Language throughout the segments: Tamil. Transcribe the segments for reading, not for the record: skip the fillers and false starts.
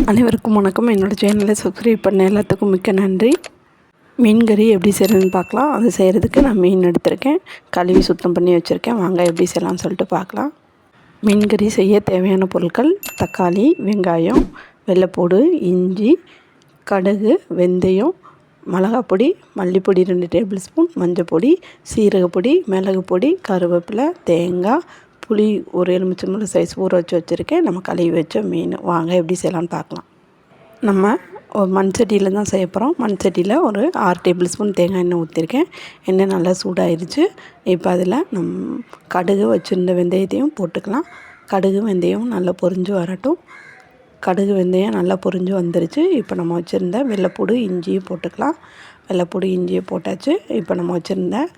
அனைவருக்கும் வணக்கம். என்னோடய சேனலை சப்ஸ்கிரைப் பண்ண எல்லாத்துக்கும் மிக்க நன்றி. மீன் கறி எப்படி செய்கிறதுன்னு பார்க்கலாம். அது செய்கிறதுக்கு நான் மீன் எடுத்திருக்கேன், கழுவி சுத்தம் பண்ணி வச்சுருக்கேன். வாங்க எப்படி செய்யலாம்னு சொல்லிட்டு பார்க்கலாம். மீன் கறி செய்ய தேவையான பொருட்கள்: தக்காளி, வெங்காயம், வெள்ளைப்பூடு, இஞ்சி, கடுகு, வெந்தயம், மிளகாப்பொடி, மல்லிப்பொடி 2 டேபிள் ஸ்பூன், மஞ்சள் பொடி, சீரகப்பொடி, மிளகு பொடி, கருவேப்பிலை, தேங்காய், புளி ஒரு எலுமிச்சம்பழம் சைஸ் ஊற வச்சுருக்கேன். நம்ம கழுவி வச்ச மீன். வாங்க எப்படி செய்யலான்னு பார்க்கலாம். நம்ம ஒரு மண் சட்டியில் தான் செய்ய போகிறோம். மண் சட்டியில் ஒரு 6 டேபிள் ஸ்பூன் தேங்காய் எண்ணெய் ஊற்றிருக்கேன். எண்ணெய் நல்லா சூடாயிருச்சு. இப்போ அதில் கடுகு வச்சுருந்த வெந்தயத்தையும் போட்டுக்கலாம். கடுகு வெந்தயம் நல்லா பொரிஞ்சு வரட்டும். கடுகு வெந்தயம் நல்லா பொரிஞ்சு வந்துருச்சு. இப்போ நம்ம வச்சுருந்த வெள்ளைப்பூடு இஞ்சியும் போட்டுக்கலாம். வெள்ளைப்பூடு இஞ்சியை போட்டாச்சு. இப்போ நம்ம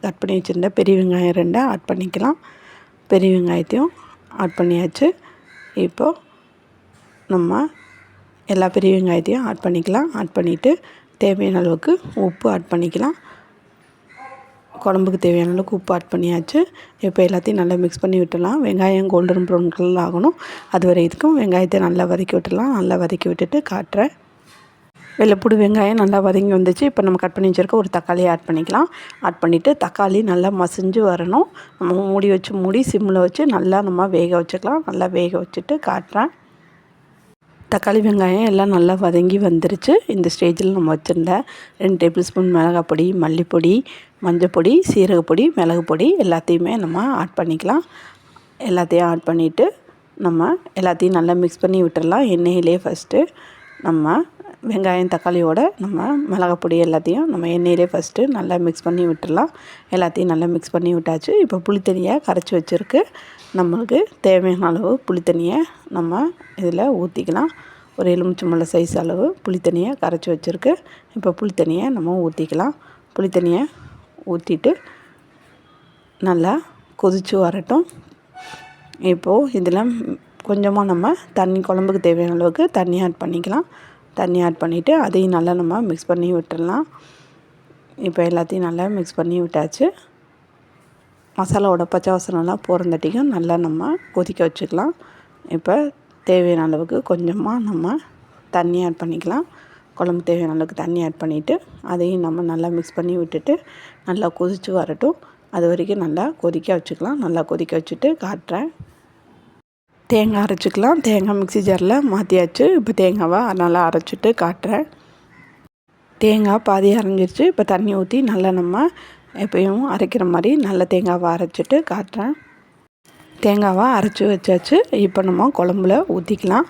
கட் பண்ணி வச்சுருந்த பெரிய வெங்காயம் 2 ஆட் பண்ணிக்கலாம். பெரிய வெங்காயத்தையும் ஆட் பண்ணியாச்சு. இப்போது நம்ம எல்லா பெரிய வெங்காயத்தையும் ஆட் பண்ணிக்கலாம். ஆட் பண்ணிவிட்டு தேவையான அளவுக்கு உப்பு ஆட் பண்ணிக்கலாம். குழம்புக்கு தேவையான அளவுக்கு உப்பு ஆட் பண்ணியாச்சு. இப்போ எல்லாத்தையும் நல்லா மிக்ஸ் பண்ணி விட்டுடலாம். வெங்காயம் கோல்டன் ப்ரௌன் கலரில் ஆகணும். அது வரைக்கும் வெங்காயத்தை நல்லா வதக்கி விட்டுடலாம். நல்லா வதக்கி விட்டுட்டு காட்டுறேன். வெள்ளைப்பூடு வெங்காயம் நல்லா வதங்கி வந்துச்சு. இப்போ நம்ம கட் பண்ணி வச்சுருக்க ஒரு தக்காளியை ஆட் பண்ணிக்கலாம். ஆட் பண்ணிவிட்டு தக்காளி நல்லா மசிஞ்சு வரணும். நம்ம மூடி சிம்மில் வச்சு நல்லா நம்ம வேக வச்சுக்கலாம். நல்லா வேக வச்சுட்டு காட்டுறேன். தக்காளி வெங்காயம் எல்லாம் நல்லா வதங்கி வந்துருச்சு. இந்த ஸ்டேஜில் நம்ம வச்சுருந்த 2 டேபிள் ஸ்பூன் மிளகாப்பொடி, மல்லிப்பொடி, மஞ்சப்பொடி, சீரகப்பொடி, மிளகு பொடி எல்லாத்தையுமே நம்ம ஆட் பண்ணிக்கலாம். எல்லாத்தையும் ஆட் பண்ணிவிட்டு நம்ம எல்லாத்தையும் நல்லா மிக்ஸ் பண்ணி விட்டுடலாம். எண்ணெயிலே ஃபஸ்ட்டு நம்ம வெங்காயம் தக்காளியோட நம்ம மிளகாப்பொடி எல்லாத்தையும் நம்ம எண்ணெயிலே ஃபஸ்ட்டு நல்லா மிக்ஸ் பண்ணி விட்டுடலாம். எல்லாத்தையும் நல்லா மிக்ஸ் பண்ணி விட்டாச்சு. இப்போ புளித்தண்ணியை கரைச்சி வச்சுருக்கு. நம்மளுக்கு தேவையான அளவு புளித்தண்ணியை நம்ம இதில் ஊற்றிக்கலாம். ஒரு எலுமிச்சம்பழம் சைஸ் அளவு புளித்தண்ணியை கரைச்சி வச்சுருக்கு. இப்போ புளித்தண்ணியை நம்ம ஊற்றிக்கலாம். புளித்தண்ணியை ஊற்றிட்டு நல்லா கொதித்து வரட்டும். இப்போது இதில் கொஞ்சமாக நம்ம குழம்புக்கு தேவையான அளவுக்கு தண்ணி ஆட் பண்ணிக்கலாம். தண்ணி ஆட் பண்ணிவிட்டு அதையும் நல்லா நம்ம மிக்ஸ் பண்ணி விட்டுடலாம். இப்போ எல்லாத்தையும் நல்லா மிக்ஸ் பண்ணி விட்டாச்சு. மசாலாவோட பச்சை வாசனைலாம் போகிறந்தாட்டிக்கும் நல்லா நம்ம கொதிக்க வச்சுக்கலாம். இப்போ தேவையான அளவுக்கு கொஞ்சமாக நம்ம தண்ணி ஆட் பண்ணிக்கலாம். குழம்புக்கு தேவையான அளவுக்கு தண்ணி ஆட் பண்ணிவிட்டு அதையும் நம்ம நல்லா மிக்ஸ் பண்ணி விட்டுட்டு நல்லா கொதித்து வரட்டும். அது வரைக்கும் நல்லா கொதிக்க வச்சுக்கலாம். நல்லா கொதிக்க வச்சுட்டு காட்டுறேன். தேங்காய் அரைச்சிக்கலாம். தேங்காய் மிக்ஸி ஜாரில் மாற்றியாச்சு. இப்போ தேங்காவை நல்லா அரைச்சிட்டு காட்டுறேன். தேங்காய் பாதி அரைஞ்சிருச்சு. இப்போ தண்ணி ஊற்றி நல்லா நம்ம எப்பயும் அரைக்கிற மாதிரி நல்லா தேங்காவை அரைச்சிட்டு காட்டுறேன். தேங்காவை அரைச்சி வச்சாச்சு. இப்போ நம்ம குழம்புல ஊற்றிக்கலாம்.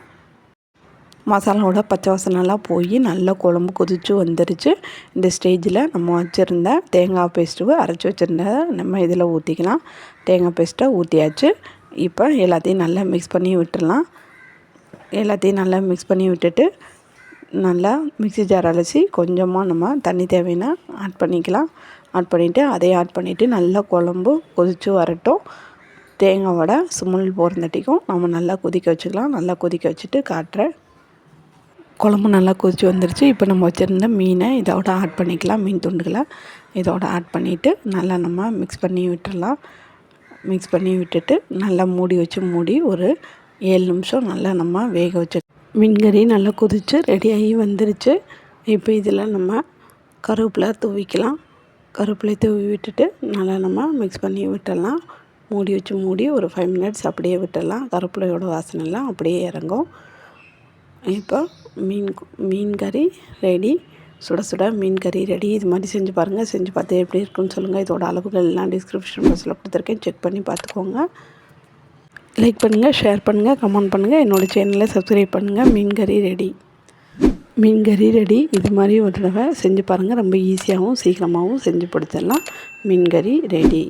மசாலாவோட பச்சை வாசனைலாம் போய் நல்லா குழம்பு கொதித்து வந்துருச்சு. இந்த ஸ்டேஜில் நம்ம வச்சுருந்த தேங்காய் பேஸ்ட்டு அரைச்சி வச்சுருந்த நம்ம இதில் ஊற்றிக்கலாம். தேங்காய் பேஸ்ட்டை ஊற்றியாச்சு. இப்போ எல்லாத்தையும் நல்லா மிக்ஸ் பண்ணி விட்டுடலாம். எல்லாத்தையும் நல்லா மிக்ஸ் பண்ணி விட்டுட்டு நல்லா மிக்ஸி ஜார் அலசி கொஞ்சமாக நம்ம தண்ணி தேவைன்னா ஆட் பண்ணிக்கலாம். ஆட் பண்ணிவிட்டு அதையும் ஆட் பண்ணிவிட்டு நல்லா குழம்பு கொதித்து வரட்டும். தேங்காவோட சுமல் போகிறந்தாட்டிக்கும் நம்ம நல்லா கொதிக்க வச்சுக்கலாம். நல்லா கொதிக்க வச்சுட்டு காட்டுறேன். குழம்பு நல்லா கொதித்து வந்துருச்சு. இப்போ நம்ம வச்சுருந்த மீனை இதோட ஆட் பண்ணிக்கலாம். மீன் துண்டுகளை இதோட ஆட் பண்ணிவிட்டு நல்லா நம்ம மிக்ஸ் பண்ணி விட்டுடலாம். மிக்ஸ் பண்ணி விட்டுட்டு நல்லா மூடி ஒரு 7 நிமிஷம் நல்லா நம்ம வேக வச்சு மீன் கறி நல்லா கொதித்து ரெடியாகி வந்துருச்சு. இப்போ இதில் நம்ம கருவேப்பிலை தூவிக்கலாம். கருவேப்பிலை தூவி விட்டுட்டு நல்லா நம்ம மிக்ஸ் பண்ணி விட்டுடலாம். மூடி ஒரு 5 மினிட்ஸ் அப்படியே விட்டுடலாம். கருவேப்பிலையோட வாசனைலாம் அப்படியே இறங்கும். இப்போ மீன் கறி ரெடி. சுட சுட மீன் கறி ரெடி. இது மாதிரி செஞ்சு பாருங்கள். செஞ்சு பார்த்து எப்படி இருக்குன்னு சொல்லுங்கள். இதோட அளவுகள் எல்லாம் டிஸ்கிரிப்ஷன் பாக்ஸில் கொடுத்துருக்கேன். செக் பண்ணி பார்த்துக்கோங்க. லைக் பண்ணுங்கள், ஷேர் பண்ணுங்கள், கமெண்ட் பண்ணுங்கள். என்னோடய சேனலை சப்ஸ்கிரைப் பண்ணுங்கள். மீன் கறி ரெடி. இது மாதிரி ஒரு தடவை செஞ்சு பாருங்கள். ரொம்ப ஈஸியாகவும் சீக்கிரமாகவும் செஞ்சு பிடிச்சிடலாம். மீன் கறி ரெடி.